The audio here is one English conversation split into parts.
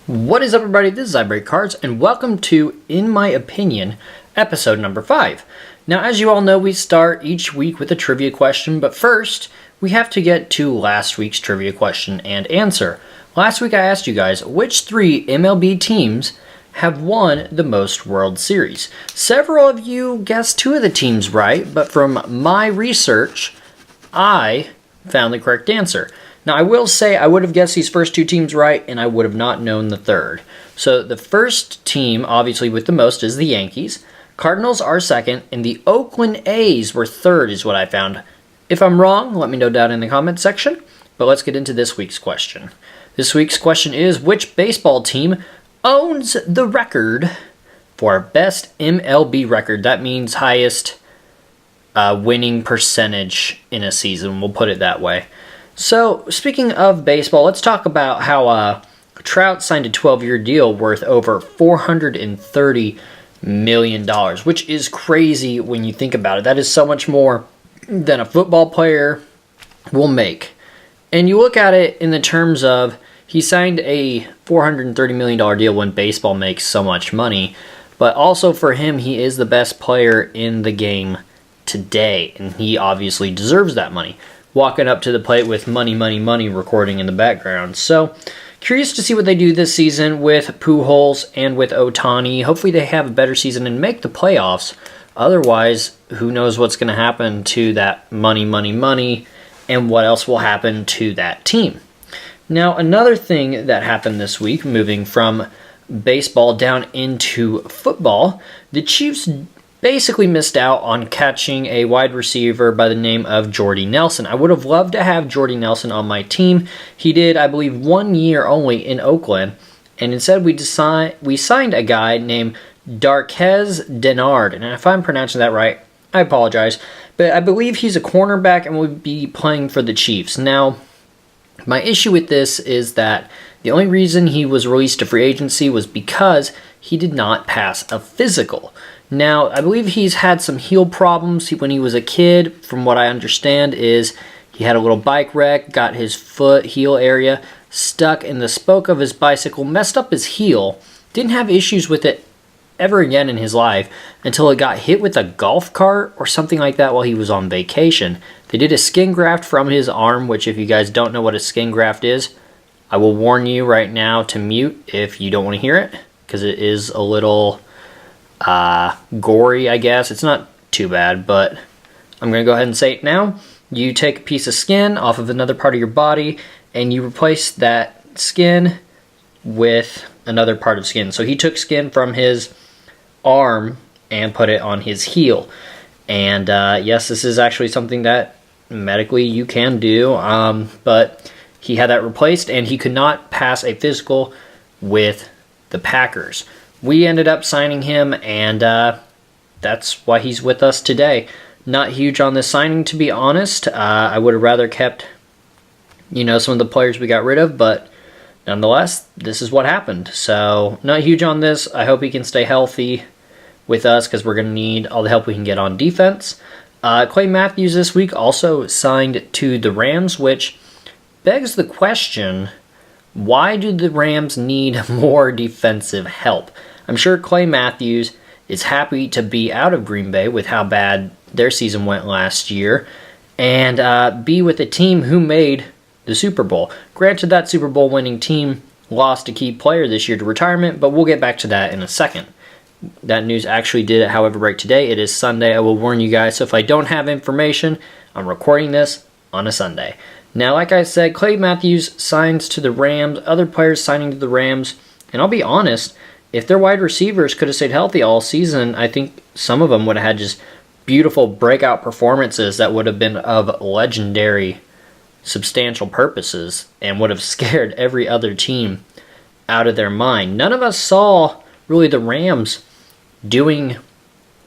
What is up, everybody? This is iBreakCards, and welcome to, in my opinion, episode number 5. Now, as you all know, we start each week with a trivia question, but first, we have to get to last week's trivia question and answer. Last week, I asked you guys, which 3 MLB teams have won the most World Series? Several of you guessed 2 of the teams right, but from my research, I found the correct answer. Now, I will say I would have guessed these first 2 teams right, and I would have not known the third. So the first team, obviously with the most, is the Yankees. Cardinals are second, and the Oakland A's were third, is what I found. If I'm wrong, let me know down in the comments section. But let's get into this week's question. This week's question is, which baseball team owns the record for best MLB record? That means highest winning percentage in a season. We'll put it that way. So, speaking of baseball, let's talk about how Trout signed a 12-year deal worth over $430 million, which is crazy when you think about it. That is so much more than a football player will make. And you look at it in the terms of he signed a $430 million deal when baseball makes so much money, but also for him, he is the best player in the game today, and he obviously deserves that money. Walking up to the plate with money, money, money recording in the background. So, curious to see what they do this season with Pujols and with Ohtani. Hopefully they have a better season and make the playoffs. Otherwise, who knows what's going to happen to that money, money, money, and what else will happen to that team. Now, another thing that happened this week, moving from baseball down into football, the Chiefs basically missed out on catching a wide receiver by the name of Jordy Nelson. I would have loved to have Jordy Nelson on my team. He did, I believe, 1 year only in Oakland, and instead we signed a guy named Darqueze Dennard, and if I'm pronouncing that right, I apologize, but I believe he's a cornerback and will be playing for the Chiefs. Now, my issue with this is that the only reason he was released to free agency was because he did not pass a physical. Now, I believe he's had some heel problems when he was a kid. From what I understand is he had a little bike wreck, got his heel area stuck in the spoke of his bicycle, messed up his heel, didn't have issues with it ever again in his life until it got hit with a golf cart or something like that while he was on vacation. They did a skin graft from his arm, which if you guys don't know what a skin graft is, I will warn you right now to mute if you don't want to hear it, because it is a little gory, I guess. It's not too bad, but I'm going to go ahead and say it now. You take a piece of skin off of another part of your body, and you replace that skin with another part of skin. So he took skin from his arm and put it on his heel. And yes, this is actually something that medically you can do, but he had that replaced, and he could not pass a physical with the Packers. We ended up signing him, and that's why he's with us today. Not huge on this signing, to be honest. I would have rather kept, some of the players we got rid of, but nonetheless, this is what happened. So, not huge on this. I hope he can stay healthy with us, because we're going to need all the help we can get on defense. Clay Matthews this week also signed to the Rams, which begs the question, why do the Rams need more defensive help? I'm sure Clay Matthews is happy to be out of Green Bay with how bad their season went last year and be with a team who made the Super Bowl. Granted, that Super Bowl winning team lost a key player this year to retirement, but we'll get back to that in a second. That news actually did, however, break today. It is Sunday. I will warn you guys, so if I don't have information, I'm recording this on a Sunday. Now, like I said, Clay Matthews signs to the Rams, other players signing to the Rams, and I'll be honest, if their wide receivers could have stayed healthy all season, I think some of them would have had just beautiful breakout performances that would have been of legendary, substantial purposes and would have scared every other team out of their mind. None of us saw really the Rams doing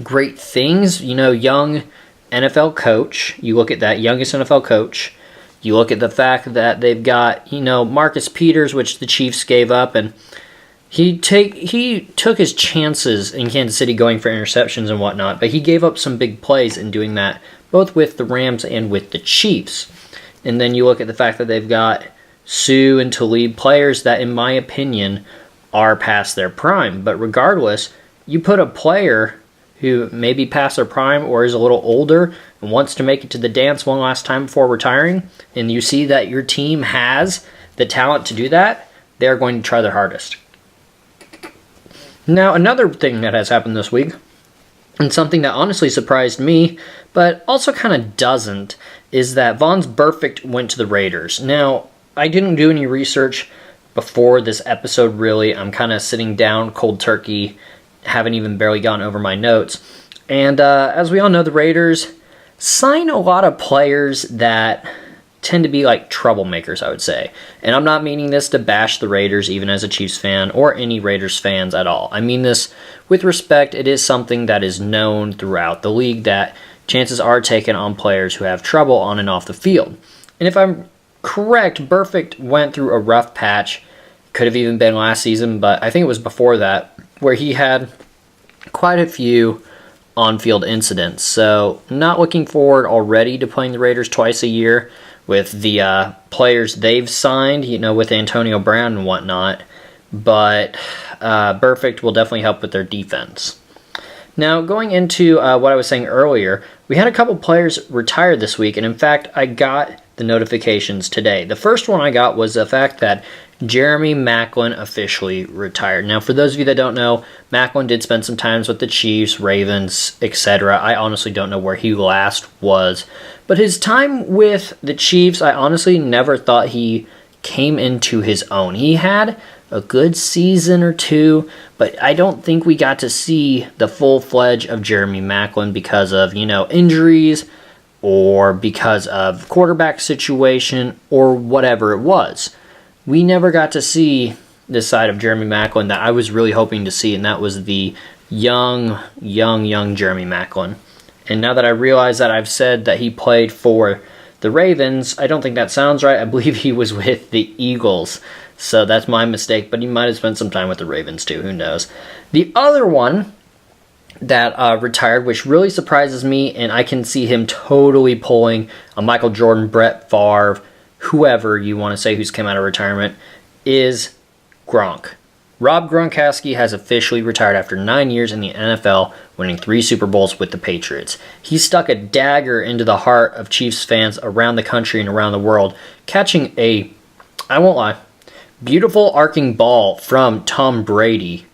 great things. Young NFL coach, you look at that youngest NFL coach, you look at the fact that they've got, Marcus Peters, which the Chiefs gave up, and he took his chances in Kansas City going for interceptions and whatnot, but he gave up some big plays in doing that, both with the Rams and with the Chiefs. And then you look at the fact that they've got Sue and Talib, players that, in my opinion, are past their prime. But regardless, you put a player who may be past their prime or is a little older and wants to make it to the dance one last time before retiring, and you see that your team has the talent to do that, they're going to try their hardest. Now, another thing that has happened this week, and something that honestly surprised me, but also kind of doesn't, is that Von's Burfict went to the Raiders. Now, I didn't do any research before this episode, really. I'm kind of sitting down cold turkey, haven't even barely gone over my notes. And as we all know, the Raiders sign a lot of players that tend to be like troublemakers, I would say. And I'm not meaning this to bash the Raiders, even as a Chiefs fan, or any Raiders fans at all. I mean this with respect. It is something that is known throughout the league that chances are taken on players who have trouble on and off the field. And if I'm correct, Burfict went through a rough patch. Could have even been last season, but I think it was before that, where he had quite a few on-field incidents. So not looking forward already to playing the Raiders twice a year with the players they've signed, with Antonio Brown and whatnot. But Burfict will definitely help with their defense. Now, going into what I was saying earlier, we had a couple players retire this week, and in fact, I got the notifications today. The first one I got was the fact that Jeremy Maclin officially retired. Now, for those of you that don't know, Maclin did spend some time with the Chiefs, Ravens, etc. I honestly don't know where he last was. But his time with the Chiefs, I honestly never thought he came into his own. He had a good season or two, but I don't think we got to see the full-fledged of Jeremy Maclin because of, injuries or because of quarterback situation or whatever it was. We never got to see this side of Jeremy Maclin that I was really hoping to see, and that was the young Jeremy Maclin. And now that I realize that I've said that he played for the Ravens, I don't think that sounds right. I believe he was with the Eagles. So that's my mistake, but he might have spent some time with the Ravens too. Who knows? The other one that retired, which really surprises me, and I can see him totally pulling a Michael Jordan, Brett Favre, whoever you want to say who's come out of retirement, is Gronk. Rob Gronkowski has officially retired after 9 years in the NFL, winning 3 Super Bowls with the Patriots. He stuck a dagger into the heart of Chiefs fans around the country and around the world, catching a, I won't lie, beautiful arcing ball from Tom Brady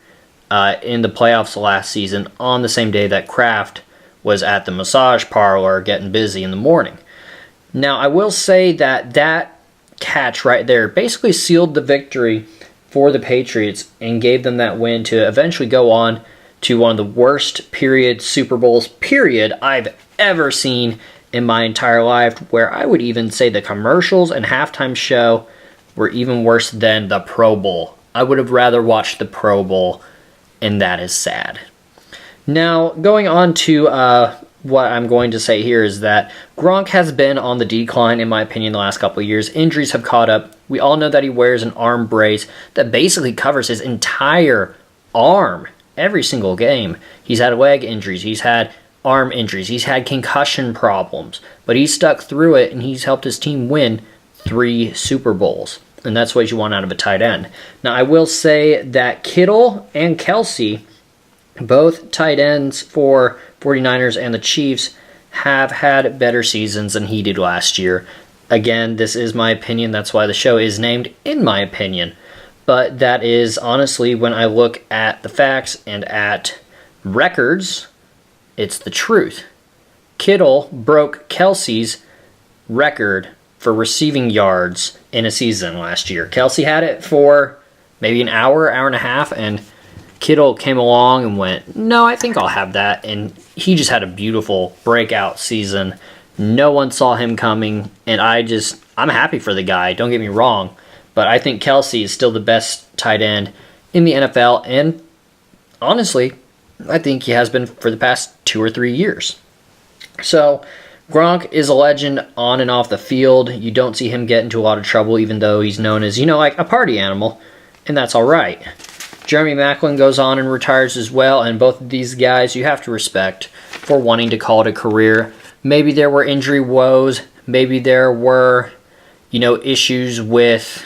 in the playoffs last season on the same day that Kraft was at the massage parlor getting busy in the morning. Now, I will say that that catch right there basically sealed the victory for the Patriots and gave them that win to eventually go on to one of the worst Super Bowls I've ever seen in my entire life, where I would even say the commercials and halftime show were even worse than the Pro Bowl. I would have rather watched the Pro Bowl, and that is sad. Now, going on to what I'm going to say here is that Gronk has been on the decline, in my opinion, the last couple of years. Injuries have caught up. We all know that he wears an arm brace that basically covers his entire arm every single game. He's had leg injuries. He's had arm injuries. He's had concussion problems. But he's stuck through it, and he's helped his team win 3 Super Bowls. And that's what you want out of a tight end. Now, I will say that Kittle and Kelsey, both tight ends for 49ers and the Chiefs, have had better seasons than he did last year. Again, this is my opinion. That's why the show is named In My Opinion. But that is honestly, when I look at the facts and at records, it's the truth. Kittle broke Kelsey's record for receiving yards in a season last year. Kelsey had it for maybe an hour and a half, and Kittle came along and went, no, I think I'll have that. And he just had a beautiful breakout season. No one saw him coming, and I'm happy for the guy, don't get me wrong, but I think Kelsey is still the best tight end in the NFL, and honestly, I think he has been for the past 2 or 3 years. So, Gronk is a legend on and off the field. You don't see him get into a lot of trouble, even though he's known as, like a party animal, and that's all right. Jeremy Maclin goes on and retires as well, and both of these guys you have to respect for wanting to call it a career. Maybe there were injury woes. Maybe there were, issues with,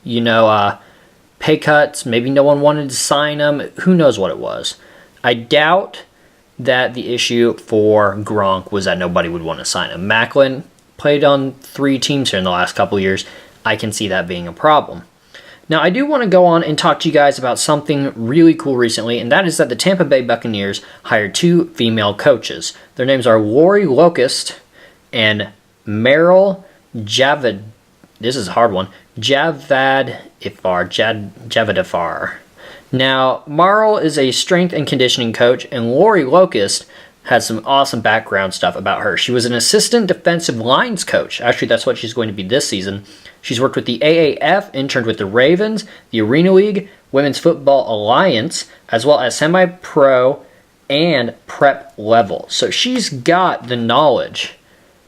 pay cuts. Maybe no one wanted to sign him. Who knows what it was. I doubt that the issue for Gronk was that nobody would want to sign him. Macklin played on 3 teams here in the last couple of years. I can see that being a problem. Now, I do want to go on and talk to you guys about something really cool recently, and that is that the Tampa Bay Buccaneers hired 2 female coaches. Their names are Lori Locust and Meryl Javad. This is a hard one. Javadifar. Now, Marl is a strength and conditioning coach, and Lori Locust has some awesome background stuff about her. She was an assistant defensive lines coach. Actually, that's what she's going to be this season. She's worked with the AAF, interned with the Ravens, the Arena League, Women's Football Alliance, as well as semi-pro and prep level. So she's got the knowledge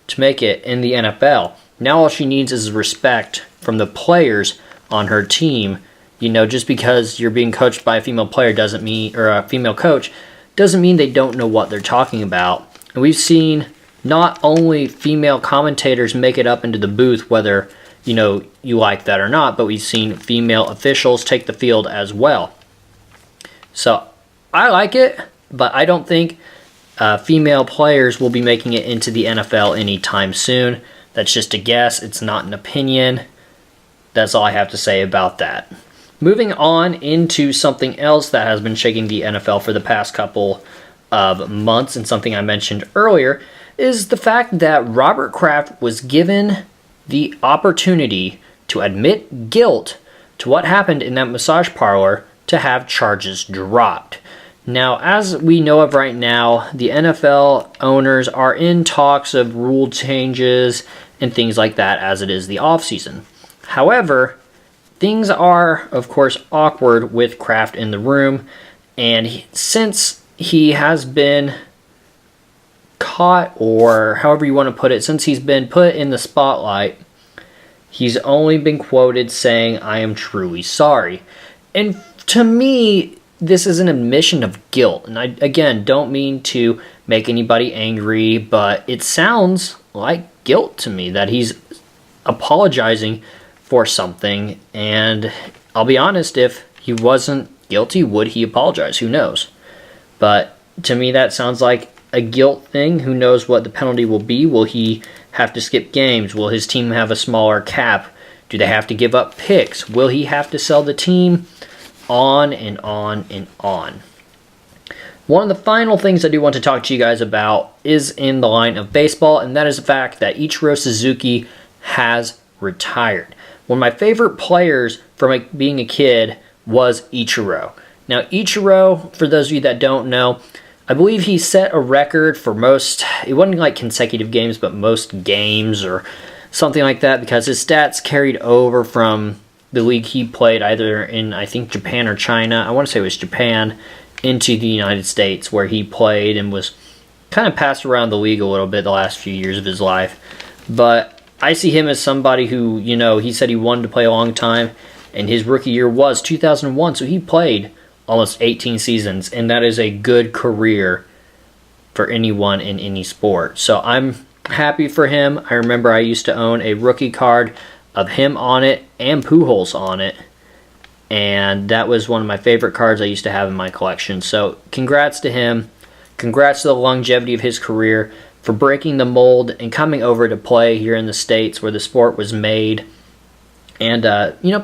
to make it in the NFL. Now all she needs is respect from the players on her team. Just because you're being coached by a female player doesn't mean, or a female coach, doesn't mean they don't know what they're talking about. And we've seen not only female commentators make it up into the booth, whether you like that or not, but we've seen female officials take the field as well. So I like it, but I don't think female players will be making it into the NFL anytime soon. That's just a guess. It's not an opinion. That's all I have to say about that. Moving on into something else that has been shaking the NFL for the past couple of months, and something I mentioned earlier, is the fact that Robert Kraft was given the opportunity to admit guilt to what happened in that massage parlor to have charges dropped. Now, as we know of right now, the NFL owners are in talks of rule changes and things like that as it is the offseason. However, things are, of course, awkward with Kraft in the room, and since he has been caught, or however you want to put it, since he's been put in the spotlight, he's only been quoted saying, "I am truly sorry." And to me, this is an admission of guilt. And I, again, don't mean to make anybody angry, but it sounds like guilt to me that he's apologizing for something. And I'll be honest, if he wasn't guilty, would he apologize? Who knows? But to me, that sounds like a guilt thing. Who knows what the penalty will be? Will he have to skip games? Will his team have a smaller cap? Do they have to give up picks? Will he have to sell the team? On and on and on. One of the final things I do want to talk to you guys about is in the line of baseball, and that is the fact that Ichiro Suzuki has retired. One of my favorite players from being a kid was Ichiro. Now, Ichiro, for those of you that don't know, I believe he set a record for most, it wasn't like consecutive games, but most games or something like that, because his stats carried over from the league he played either in, I think, Japan or China. I want to say it was Japan, into the United States, where he played and was kind of passed around the league a little bit the last few years of his life. But I see him as somebody who, he said he wanted to play a long time, and his rookie year was 2001, so he played almost 18 seasons, and that is a good career for anyone in any sport. So I'm happy for him. I remember I used to own a rookie card of him on it and Pujols on it, and that was one of my favorite cards I used to have in my collection. So congrats to him. Congrats to the longevity of his career, for breaking the mold and coming over to play here in the States where the sport was made, and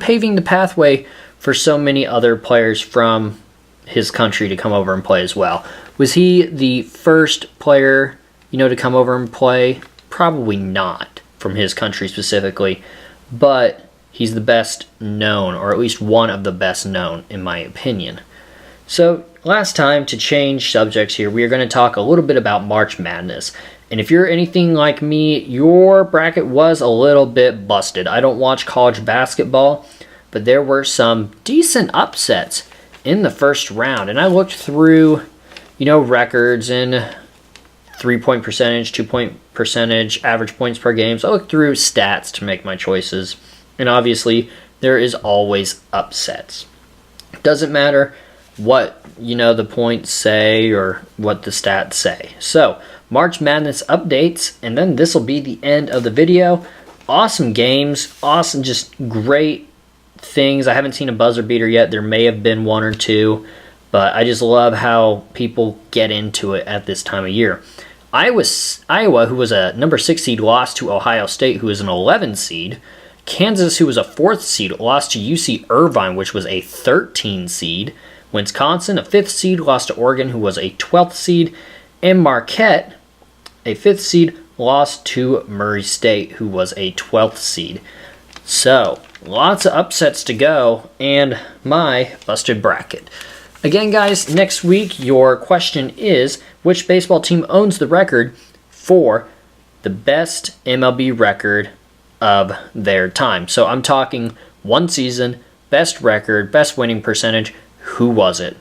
paving the pathway for so many other players from his country to come over and play as well. Was he the first player to come over and play? Probably not, from his country specifically, but he's the best known, or at least one of the best known, in my opinion. So, last time, to change subjects here, we are going to talk a little bit about March Madness. And if you're anything like me, your bracket was a little bit busted. I don't watch college basketball, but there were some decent upsets in the first round. And I looked through, records and 3-point percentage, 2-point percentage, average points per game. So I looked through stats to make my choices. And obviously, there is always upsets. Doesn't matter what, the points say or what the stats say. So, March Madness updates, and then this will be the end of the video. awesome games, awesome, just great things. I haven't seen a buzzer beater yet. There may have been one or two, but I just love how people get into it at this time of year. Iowa, who was a number 6 seed, lost to Ohio State, who is an 11 seed. Kansas, who was a 4th seed, lost to UC Irvine, which was a 13 seed. Wisconsin, a 5th seed, lost to Oregon, who was a 12th seed. And Marquette, a 5th seed, lost to Murray State, who was a 12th seed. So, lots of upsets to go, and my busted bracket. Again, guys, next week, your question is, which baseball team owns the record for the best MLB record of their time? So I'm talking one season, best record, best winning percentage. Who was it?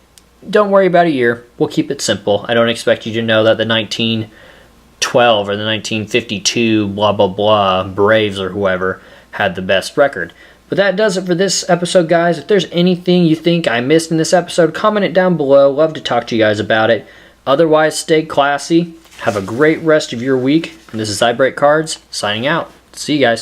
Don't worry about a year. We'll keep it simple. I don't expect you to know that the 1912 or the 1952 blah, blah, blah Braves or whoever had the best record. But that does it for this episode, guys. If there's anything you think I missed in this episode, comment it down below. Love to talk to you guys about it. Otherwise, stay classy. Have a great rest of your week. And this is I Break Cards, signing out. See you guys.